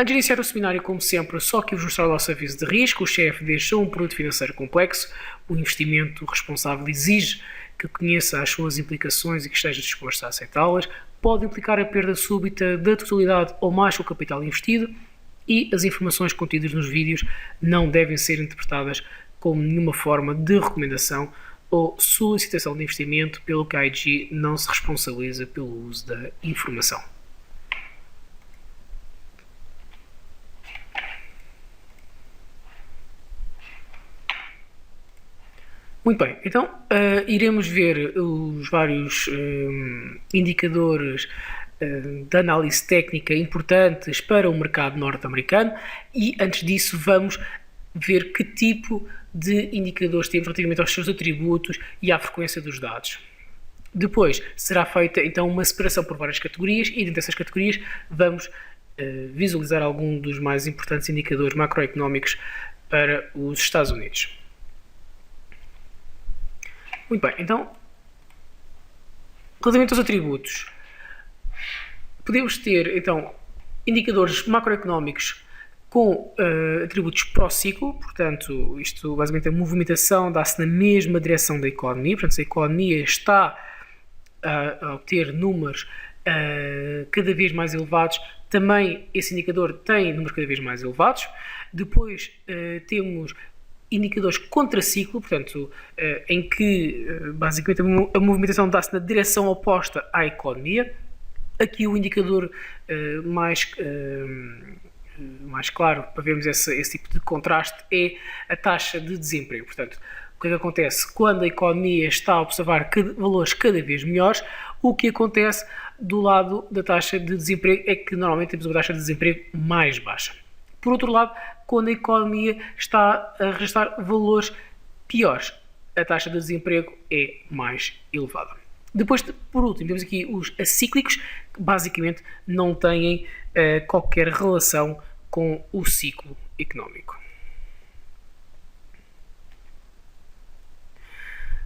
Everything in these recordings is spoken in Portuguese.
Antes de iniciar o seminário, como sempre, só que vos mostrar o nosso aviso de risco. Os CFDs são um produto financeiro complexo. O investimento responsável exige que conheça as suas implicações e que esteja disposto a aceitá-las. Pode implicar a perda súbita da totalidade ou mais do capital investido e as informações contidas nos vídeos não devem ser interpretadas como nenhuma forma de recomendação ou solicitação de investimento, pelo que a IG não se responsabiliza pelo uso da informação. Muito bem, então iremos ver os vários indicadores de análise técnica importantes para o mercado norte-americano e antes disso vamos ver que tipo de indicadores temos relativamente aos seus atributos e à frequência dos dados. Depois será feita então uma separação por várias categorias e dentro dessas categorias vamos visualizar alguns dos mais importantes indicadores macroeconómicos para os Estados Unidos. Muito bem, então, relativamente aos atributos, podemos ter, então, indicadores macroeconómicos com atributos pró-ciclo, portanto, isto basicamente a movimentação dá-se na mesma direção da economia, portanto, se a economia está a obter números cada vez mais elevados, também esse indicador tem números cada vez mais elevados. Depois temos indicadores contraciclo, portanto, em que basicamente a movimentação dá-se na direção oposta à economia. Aqui o indicador mais claro para vermos esse tipo de contraste é a taxa de desemprego. Portanto, o que é que acontece? Quando a economia está a observar valores cada vez melhores, o que acontece do lado da taxa de desemprego é que normalmente temos uma taxa de desemprego mais baixa. Por outro lado, quando a economia está a registrar valores piores, a taxa de desemprego é mais elevada. Depois, por último, temos aqui os acíclicos, que basicamente não têm qualquer relação com o ciclo económico.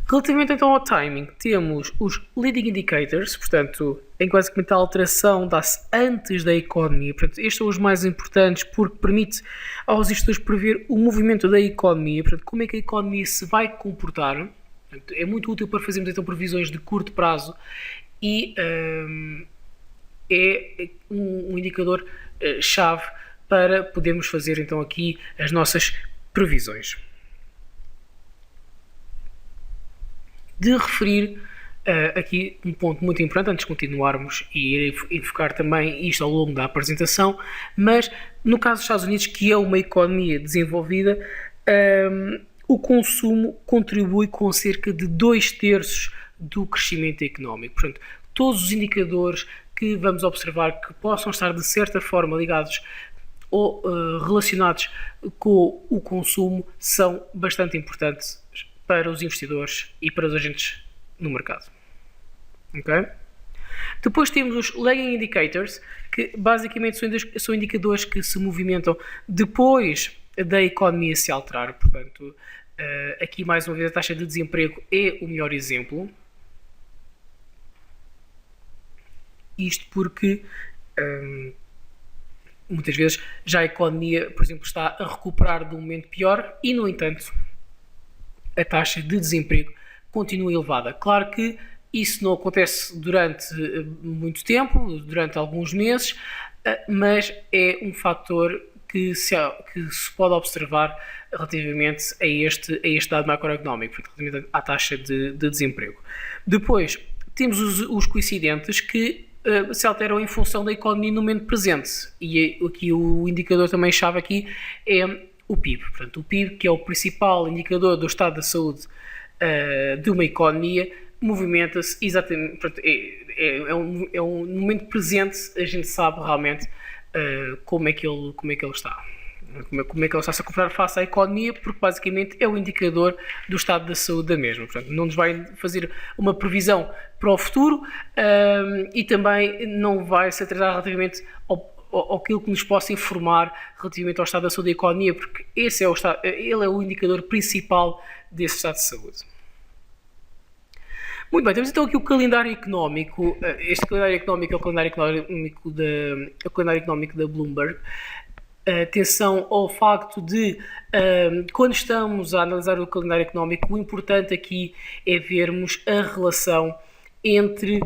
Relativamente então ao timing, temos os leading indicators, portanto, em que basicamente a alteração dá-se antes da economia. Portanto, estes são os mais importantes porque permite aos investidores prever o movimento da economia, portanto, como é que a economia se vai comportar. Portanto, é muito útil para fazermos então previsões de curto prazo e é um indicador chave para podermos fazer então aqui as nossas previsões. De referir aqui um ponto muito importante, antes de continuarmos e irei enfocar também isto ao longo da apresentação, mas no caso dos Estados Unidos, que é uma economia desenvolvida, o consumo contribui com cerca de 2/3 do crescimento económico. Portanto, todos os indicadores que vamos observar que possam estar de certa forma ligados ou relacionados com o consumo são bastante importantes para os investidores e para os agentes no mercado. Okay? Depois temos os lagging indicators, que basicamente são indicadores que se movimentam depois da economia se alterar. Portanto, aqui mais uma vez a taxa de desemprego é o melhor exemplo. Isto porque muitas vezes já a economia, por exemplo, está a recuperar de um momento pior e, no entanto, a taxa de desemprego continua elevada. Claro que isso não acontece durante muito tempo, durante alguns meses, mas é um fator que se pode observar relativamente a este dado macroeconómico, relativamente à taxa de desemprego. Depois, temos os coincidentes que se alteram em função da economia no momento presente. E aqui o indicador também chave aqui é o PIB. Portanto, o PIB, que é o principal indicador do estado da saúde de uma economia, movimenta-se exatamente. Portanto, no momento presente a gente sabe realmente como é que ele está. Como é que ele está a se comportar face à economia, porque basicamente é o indicador do estado da saúde da mesma. Portanto, não nos vai fazer uma previsão para o futuro e também não vai se atrasar relativamente aquilo que nos possa informar relativamente ao estado da saúde da economia, porque ele é o indicador principal desse estado de saúde. Muito bem, temos então aqui o calendário económico. Este calendário económico é o calendário económico da Bloomberg. atenção ao facto de, quando estamos a analisar o calendário económico, o importante aqui é vermos a relação entre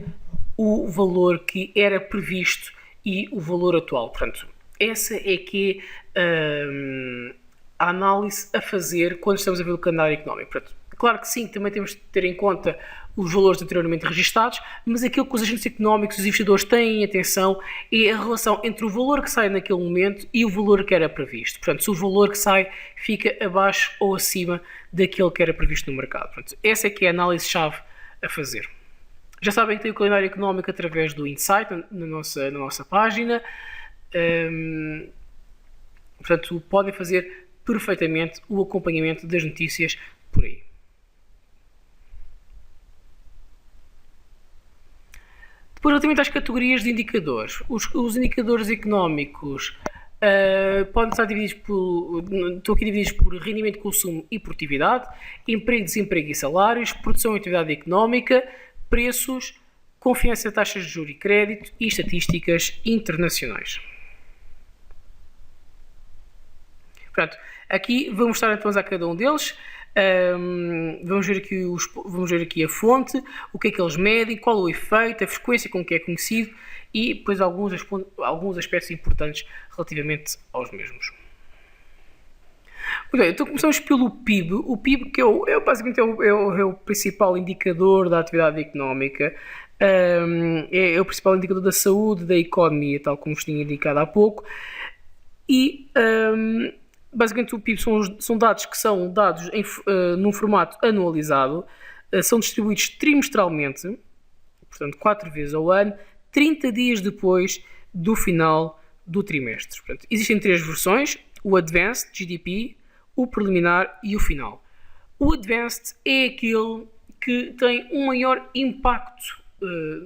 o valor que era previsto e o valor atual. Portanto, essa é que é a análise a fazer quando estamos a ver o calendário económico. Portanto, claro que sim, também temos de ter em conta os valores anteriormente registados, mas aquilo que os agentes económicos, os investidores têm em atenção é a relação entre o valor que sai naquele momento e o valor que era previsto. Portanto, se o valor que sai fica abaixo ou acima daquele que era previsto no mercado. Portanto, essa é que é a análise-chave a fazer. Já sabem que tem o calendário económico através do Insight na nossa página. Portanto, podem fazer perfeitamente o acompanhamento das notícias por aí. Depois, relativamente às categorias de indicadores, os indicadores económicos podem estar divididos por rendimento de consumo e produtividade, emprego, desemprego e salários, produção e atividade económica, preços, confiança, taxas de juros e crédito e estatísticas internacionais. Portanto, aqui vamos estar atentos a cada um deles. Vamos ver aqui a fonte, o que é que eles medem, qual o efeito, a frequência com que é conhecido e depois alguns aspectos importantes relativamente aos mesmos. Muito bem, então começamos pelo PIB. O PIB que basicamente é o principal indicador da atividade económica, é o principal indicador da saúde da economia, tal como vos tinha indicado há pouco, e basicamente o PIB são dados que são dados num formato anualizado, são distribuídos trimestralmente, portanto 4 vezes ao ano, 30 dias depois do final do trimestre. Portanto, existem 3 versões, o Advanced GDP, o preliminar e o final. O Advanced é aquele que tem um maior impacto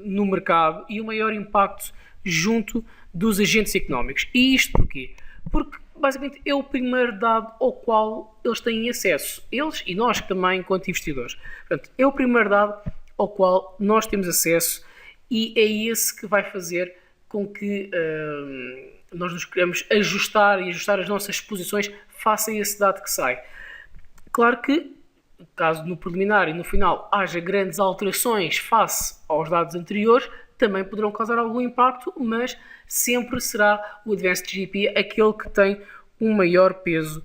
no mercado e um maior impacto junto dos agentes económicos. E isto porquê? Porque basicamente é o primeiro dado ao qual eles têm acesso. Eles e nós também, enquanto investidores. Portanto, é o primeiro dado ao qual nós temos acesso e é esse que vai fazer com que nós nos queremos ajustar as nossas posições face a esse dado que sai. Claro que, caso no preliminar e no final haja grandes alterações face aos dados anteriores, também poderão causar algum impacto, mas sempre será o Advanced GDP aquele que tem um maior peso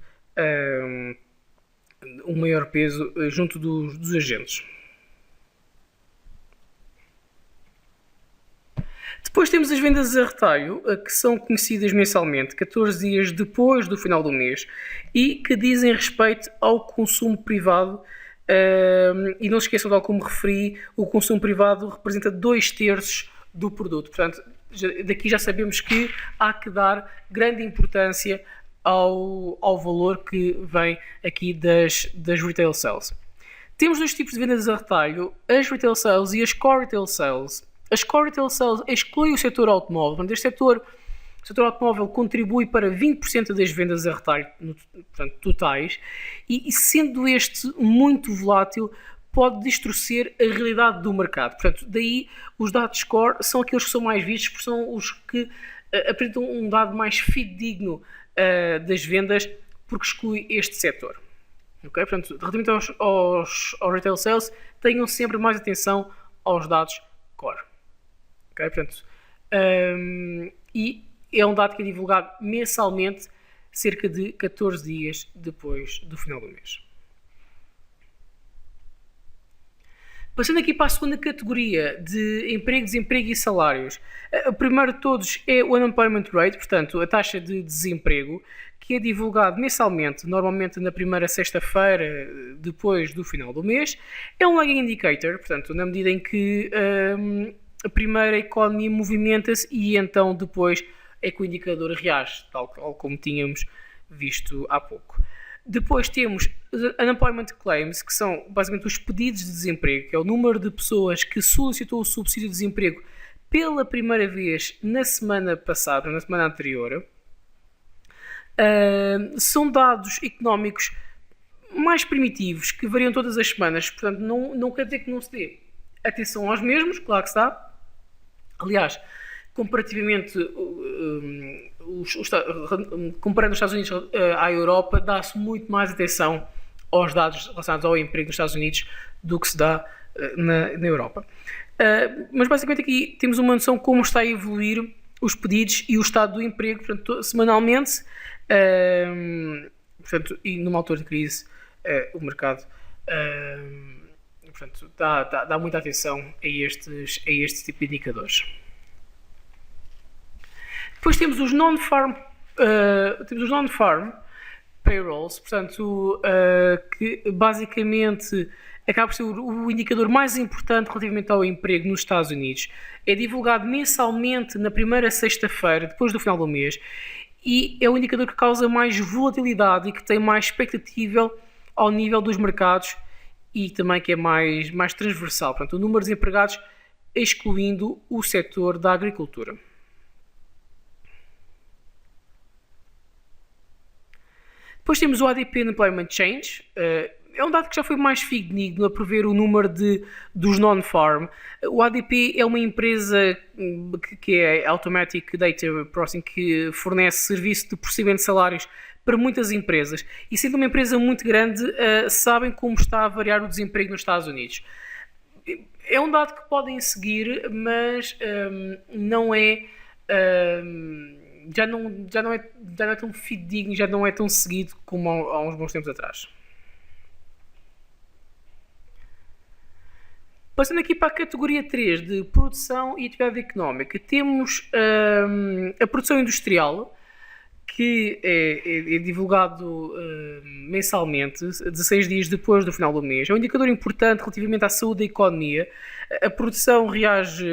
junto dos agentes. Depois temos as vendas a retalho, que são conhecidas mensalmente, 14 dias depois do final do mês, e que dizem respeito ao consumo privado. E não se esqueçam, tal como referi, o consumo privado representa 2/3 do produto. Portanto, daqui já sabemos que há que dar grande importância ao valor que vem aqui das retail sales. Temos 2 tipos de vendas a retalho, as retail sales e as core retail sales. As core retail sales excluem o setor automóvel. Portanto, o setor automóvel contribui para 20% das vendas a retalho, portanto, totais, e sendo este muito volátil, pode distorcer a realidade do mercado. Portanto, daí os dados core são aqueles que são mais vistos, porque são os que apresentam um dado mais fidedigno das vendas, porque exclui este setor. Okay? Portanto, relativamente aos retail sales, tenham sempre mais atenção aos dados core. Okay? Portanto, e é um dado que é divulgado mensalmente, cerca de 14 dias depois do final do mês. Passando aqui para a segunda categoria de emprego, desemprego e salários. O primeiro de todos é o Unemployment Rate, portanto, a taxa de desemprego, que é divulgado mensalmente, normalmente na primeira sexta-feira, depois do final do mês. É um lagging indicator, portanto, na medida em que a primeira economia movimenta-se e então depois é que o indicador reage, tal como tínhamos visto há pouco. Depois temos Unemployment Claims, que são basicamente os pedidos de desemprego, que é o número de pessoas que solicitou o subsídio de desemprego pela primeira vez na semana passada, na semana anterior. São dados económicos mais primitivos, que variam todas as semanas, portanto não quer dizer que não se dê atenção aos mesmos, claro que está. Aliás, comparativamente, comparando os Estados Unidos à Europa, dá-se muito mais atenção aos dados relacionados ao emprego nos Estados Unidos do que se dá na Europa. Mas basicamente aqui temos uma noção de como está a evoluir os pedidos e o estado do emprego, portanto, semanalmente, portanto, e numa altura de crise, o mercado portanto, dá muita atenção a este tipo de indicadores. Depois temos os non-farm payrolls, portanto, que basicamente acaba por ser o indicador mais importante relativamente ao emprego nos Estados Unidos. É divulgado mensalmente na primeira sexta-feira, depois do final do mês, e é o indicador que causa mais volatilidade e que tem mais expectativa ao nível dos mercados e também que é mais transversal. Portanto, o número de desempregados excluindo o setor da agricultura. Depois temos o ADP Employment Change. É um dado que já foi mais fidedigno a prever o número dos non-farm. O ADP é uma empresa que é Automatic Data Processing, que fornece serviço de processamento de salários para muitas empresas. E sendo uma empresa muito grande, sabem como está a variar o desemprego nos Estados Unidos. É um dado que podem seguir, mas não é... Já não é tão fidedigno, já não é tão seguido como há uns bons tempos atrás. Passando aqui para a categoria 3 de produção e atividade económica, temos a produção industrial, que é divulgado mensalmente, 16 dias depois do final do mês. É um indicador importante relativamente à saúde da economia. A produção reage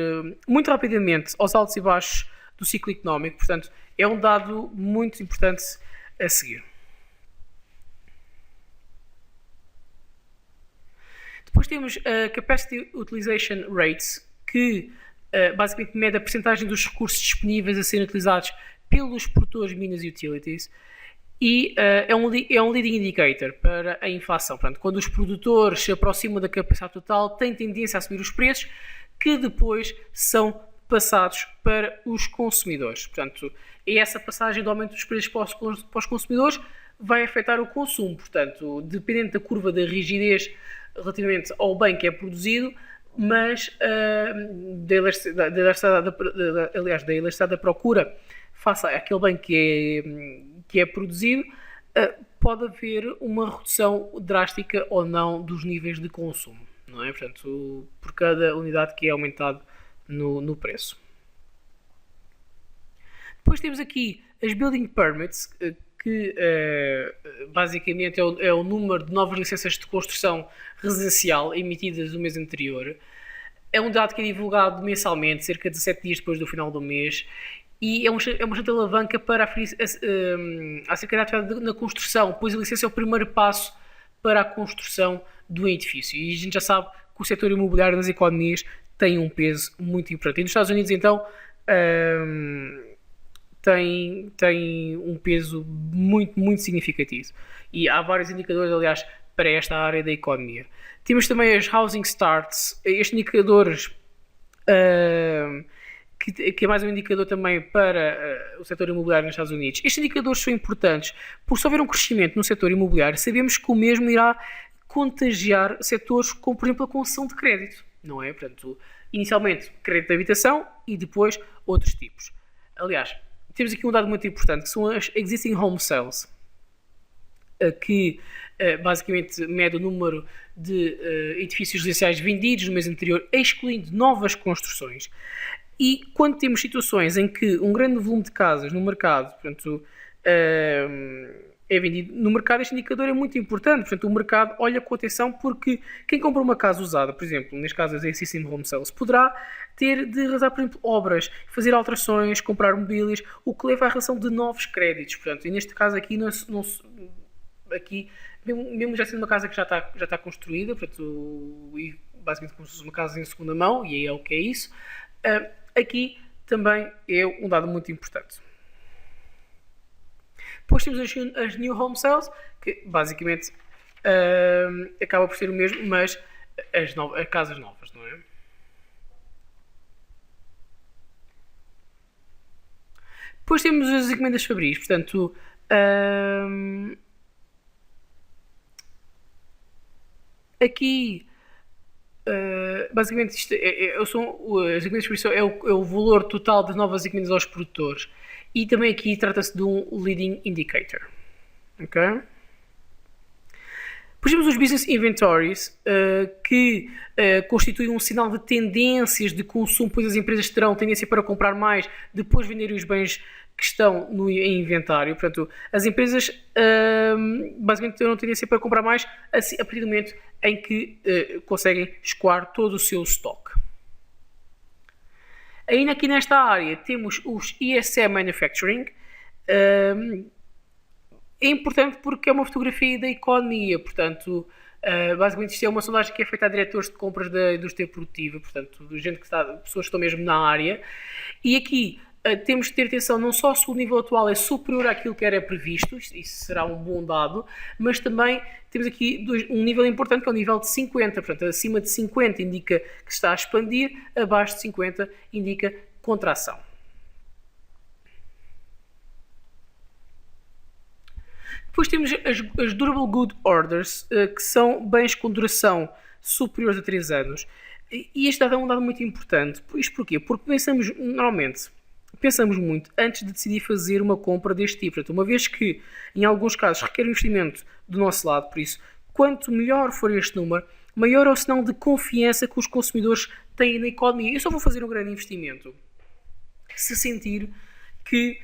muito rapidamente aos altos e baixos do ciclo económico, portanto, é um dado muito importante a seguir. Depois temos a Capacity Utilization Rates, que basicamente mede a percentagem dos recursos disponíveis a serem utilizados pelos produtores de minas e utilities, e é um leading indicator para a inflação. Portanto, quando os produtores se aproximam da capacidade total, têm tendência a subir os preços, que depois são passados para os consumidores. Portanto, essa passagem do aumento dos preços para os consumidores vai afetar o consumo. Portanto, dependendo da curva da rigidez relativamente ao bem que é produzido, mas da elasticidade da procura face àquele bem que é produzido, pode haver uma redução drástica ou não dos níveis de consumo, não é? Portanto, por cada unidade que é aumentado no preço. Depois temos aqui as Building Permits, que basicamente é o número de novas licenças de construção residencial emitidas no mês anterior. É um dado que é divulgado mensalmente, cerca de 17 dias depois do final do mês, e é uma excelente alavanca para acerca da atividade na construção, pois a licença é o primeiro passo para a construção do edifício. E a gente já sabe que o setor imobiliário nas economias tem um peso muito importante. E nos Estados Unidos, então, tem um peso muito, muito significativo. E há vários indicadores, aliás, para esta área da economia. Temos também as Housing Starts, estes indicadores, que é mais um indicador também para o setor imobiliário nos Estados Unidos. Estes indicadores são importantes, porque se houver um crescimento no setor imobiliário, sabemos que o mesmo irá contagiar setores como, por exemplo, a concessão de crédito, não é? Portanto, inicialmente crédito de habitação e depois outros tipos. Aliás, temos aqui um dado muito importante, que são as Existing Home Sales, que basicamente mede o número de edifícios residenciais vendidos no mês anterior, excluindo novas construções. E quando temos situações em que um grande volume de casas no mercado, portanto, é vendido no mercado, este indicador é muito importante. Portanto, o mercado olha com atenção, porque quem compra uma casa usada, por exemplo, neste caso as Existing Home Sales, poderá ter de realizar, por exemplo, obras, fazer alterações, comprar mobílias, o que leva à relação de novos créditos. Portanto, e neste caso aqui, aqui mesmo já sendo uma casa que já está construída, portanto, e basicamente como se fosse uma casa em segunda mão, e aí é o que é isso, aqui também é um dado muito importante. Depois temos as New Home Sales, que basicamente acaba por ser o mesmo, mas as casas novas, não é? Depois temos as encomendas fabris, portanto, aqui, basicamente, isto as encomendas fabris é o valor total das novas encomendas aos produtores, e também aqui trata-se de um leading indicator. Ok? Depois temos os business inventories, que constituem um sinal de tendências de consumo, pois as empresas terão tendência para comprar mais depois de venderem os bens que estão em inventário. Portanto, as empresas basicamente terão tendência para comprar mais a partir do momento em que conseguem escoar todo o seu estoque. Ainda aqui nesta área temos os ESM Manufacturing. É importante porque é uma fotografia da economia, portanto, basicamente isto é uma sondagem que é feita a diretores de compras da indústria produtiva, portanto, pessoas que estão mesmo na área, e aqui temos de ter atenção não só se o nível atual é superior àquilo que era previsto, isso será um bom dado, mas também temos aqui um nível importante que é o nível de 50, portanto, acima de 50 indica que está a expandir, abaixo de 50 indica contração. Depois temos as Durable Good Orders, que são bens com duração superiores a 3 anos. E este dado é um dado muito importante. Isto porquê? Porque normalmente pensamos muito antes de decidir fazer uma compra deste tipo. Portanto, uma vez que, em alguns casos, requer um investimento do nosso lado, por isso, quanto melhor for este número, maior é o sinal de confiança que os consumidores têm na economia. Eu só vou fazer um grande investimento se sentir que,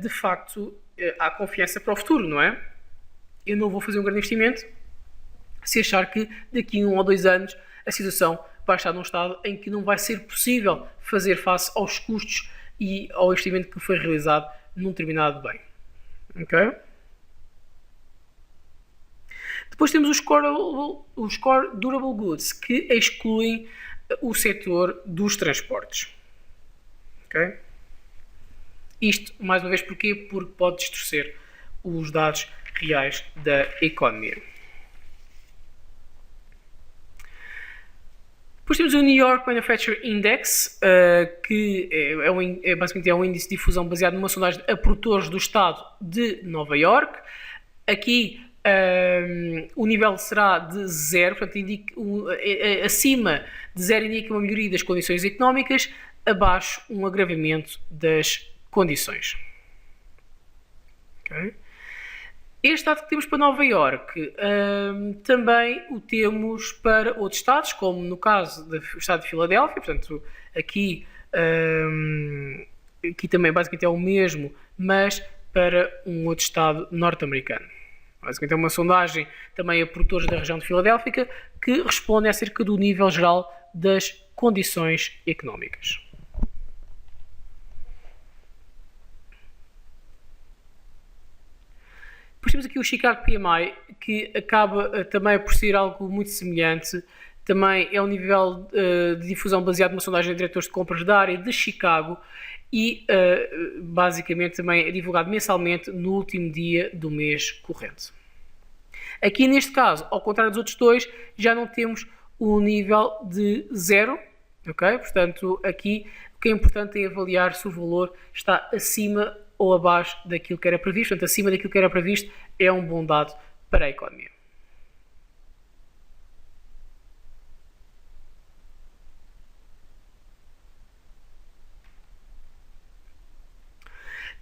de facto, há confiança para o futuro, não é? Eu não vou fazer um grande investimento se achar que daqui a 1 ou 2 anos a situação vai estar num estado em que não vai ser possível fazer face aos custos e ao investimento que foi realizado num determinado bem. Ok? Depois temos os Core Durable Goods, que excluem o setor dos transportes. Ok? Isto, mais uma vez, porquê? Porque pode distorcer os dados reais da economia. Depois temos o New York Manufacturing Index, que basicamente é um índice de difusão baseado numa sondagem a produtores do estado de Nova York. Aqui o nível será de 0, portanto, acima de 0 indica uma melhoria das condições económicas, abaixo um agravamento das condições. Okay. Este dado que temos para Nova Iorque também o temos para outros estados, como no caso do estado de Filadélfia, portanto aqui também basicamente é o mesmo, mas para um outro estado norte-americano. Basicamente é uma sondagem também a produtores da região de Filadélfia que respondem acerca do nível geral das condições económicas. Depois temos aqui o Chicago PMI, que acaba também por ser algo muito semelhante. Também é um nível de difusão baseado numa sondagem de diretores de compras da área de Chicago e basicamente também é divulgado mensalmente no último dia do mês corrente. Aqui neste caso, ao contrário dos outros dois, já não temos o nível de 0, ok? Portanto, aqui o que é importante é avaliar se o valor está acima ou abaixo daquilo que era previsto. Portanto, acima daquilo que era previsto é um bom dado para a economia.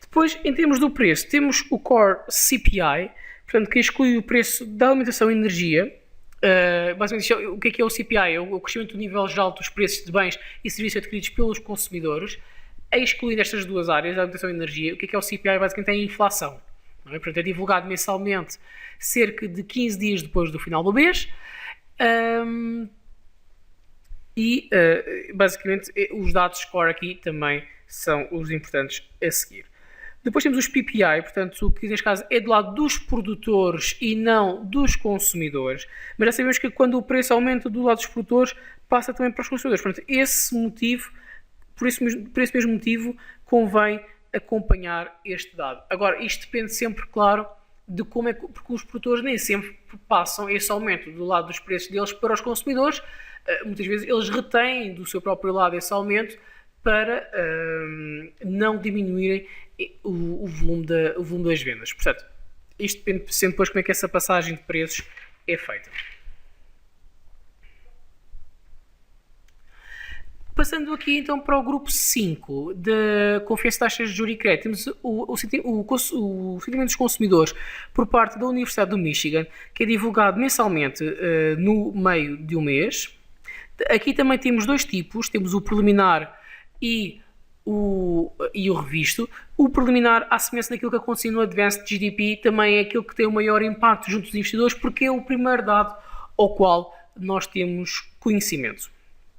Depois, em termos do preço, temos o Core CPI, portanto, que exclui o preço da alimentação e energia. Basicamente, o que é o CPI? É o crescimento do nível geral dos preços de bens e serviços adquiridos pelos consumidores. Excluindo estas duas áreas, a alimentação e energia, o que é o CPI? Basicamente é a inflação. Não é? Portanto, é divulgado mensalmente cerca de 15 dias depois do final do mês. Basicamente, os dados core aqui também são os importantes a seguir. Depois temos os PPI, portanto, que neste caso é do lado dos produtores e não dos consumidores. Mas já sabemos que quando o preço aumenta do lado dos produtores, passa também para os consumidores. Portanto, por esse mesmo motivo, convém acompanhar este dado. Agora, isto depende sempre, claro, de como é que, porque os produtores nem sempre passam esse aumento do lado dos preços deles para os consumidores. Muitas vezes eles retêm do seu próprio lado esse aumento para não diminuírem o volume das vendas. Portanto, isto depende sempre depois como é que essa passagem de preços é feita. Passando aqui então para o grupo 5 da Conferência de Taxas de Juros e Crédito, temos o sentimento dos consumidores por parte da Universidade do Michigan, que é divulgado mensalmente no meio de um mês. Aqui também temos dois tipos, temos o preliminar e o revisto. O preliminar, à semelhança daquilo que aconteceu no Advanced GDP, também é aquilo que tem o maior impacto junto dos investidores, porque é o primeiro dado ao qual nós temos conhecimento.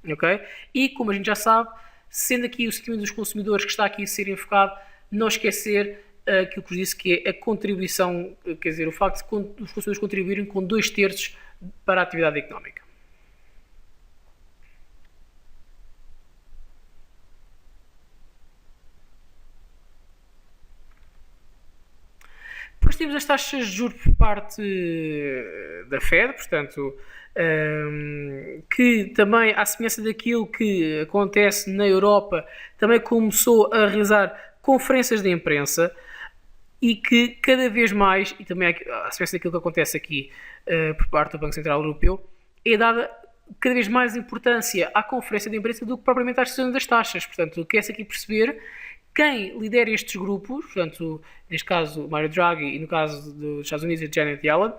Okay? E como a gente já sabe, sendo aqui o sentimento dos consumidores que está aqui a ser enfocado, não esquecer aquilo que vos disse, que é a contribuição, quer dizer, o facto de os consumidores contribuírem com 2/3 para a atividade económica. Depois temos as taxas de juros por parte da Fed, portanto, que também, à semelhança daquilo que acontece na Europa, também começou a realizar conferências de imprensa e que cada vez mais, e também à semelhança daquilo que acontece aqui por parte do Banco Central Europeu, é dada cada vez mais importância à conferência de imprensa do que propriamente às decisões das taxas. Portanto, quer-se aqui perceber quem lidera estes grupos, portanto, neste caso Mario Draghi e no caso dos Estados Unidos a Janet Yellen,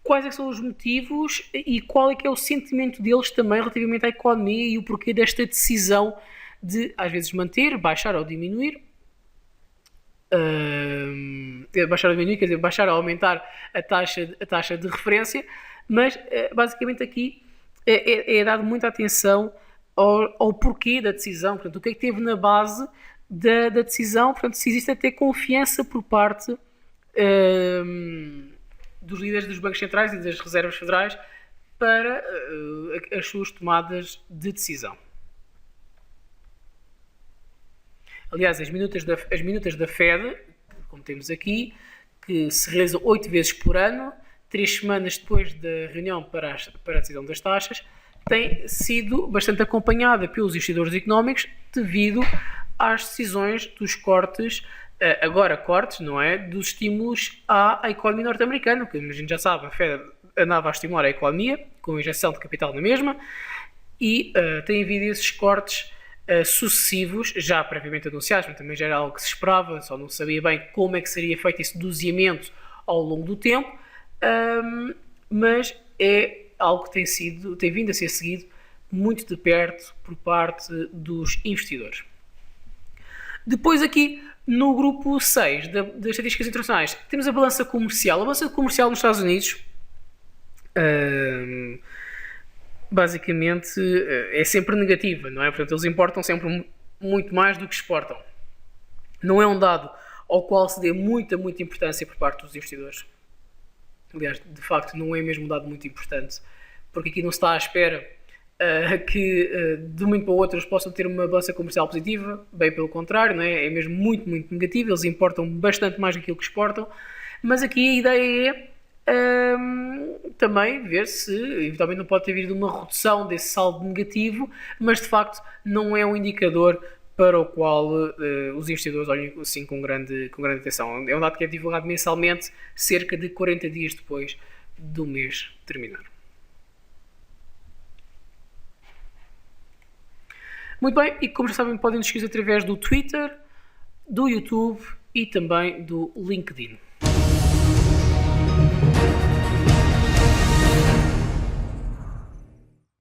quais é que são os motivos e qual é que é o sentimento deles também relativamente à economia e o porquê desta decisão de, às vezes, manter, baixar ou diminuir, baixar ou aumentar a taxa de referência, mas basicamente aqui é dado muita atenção ao porquê da decisão, portanto, o que é que teve na base da decisão, portanto, se existe até confiança por parte dos líderes dos bancos centrais e das reservas federais para as suas tomadas de decisão. Aliás, as minutas da Fed, como temos aqui, que se realizam 8 vezes por ano, 3 semanas depois da reunião para a decisão das taxas, tem sido bastante acompanhada pelos investidores económicos devido às decisões dos cortes, não é? Dos estímulos à economia norte-americana, porque a gente já sabe, a Fed andava a estimular a economia com a injeção de capital na mesma e tem havido esses cortes sucessivos, já previamente anunciados, mas também já era algo que se esperava, só não sabia bem como é que seria feito esse doseamento ao longo do tempo, mas é algo que tem vindo a ser seguido muito de perto por parte dos investidores. Depois aqui, no grupo 6 das estatísticas internacionais, temos a balança comercial. A balança comercial nos Estados Unidos, basicamente, é sempre negativa, não é? Portanto, eles importam sempre muito mais do que exportam. Não é um dado ao qual se dê muita importância por parte dos investidores. Aliás, de facto, não é mesmo um dado muito importante, porque aqui não se está à espera que de um momento para o outro eles possam ter uma balança comercial positiva, bem pelo contrário, não é? É mesmo muito negativo, eles importam bastante mais do que aquilo que exportam, mas aqui a ideia é também ver se eventualmente não pode ter havido uma redução desse saldo negativo, mas de facto não é um indicador para o qual os investidores olham assim com grande atenção. É um dado que é divulgado mensalmente, cerca de 40 dias depois do mês terminar. Muito bem, e como já sabem, podem nos seguir através do Twitter, do YouTube e também do LinkedIn.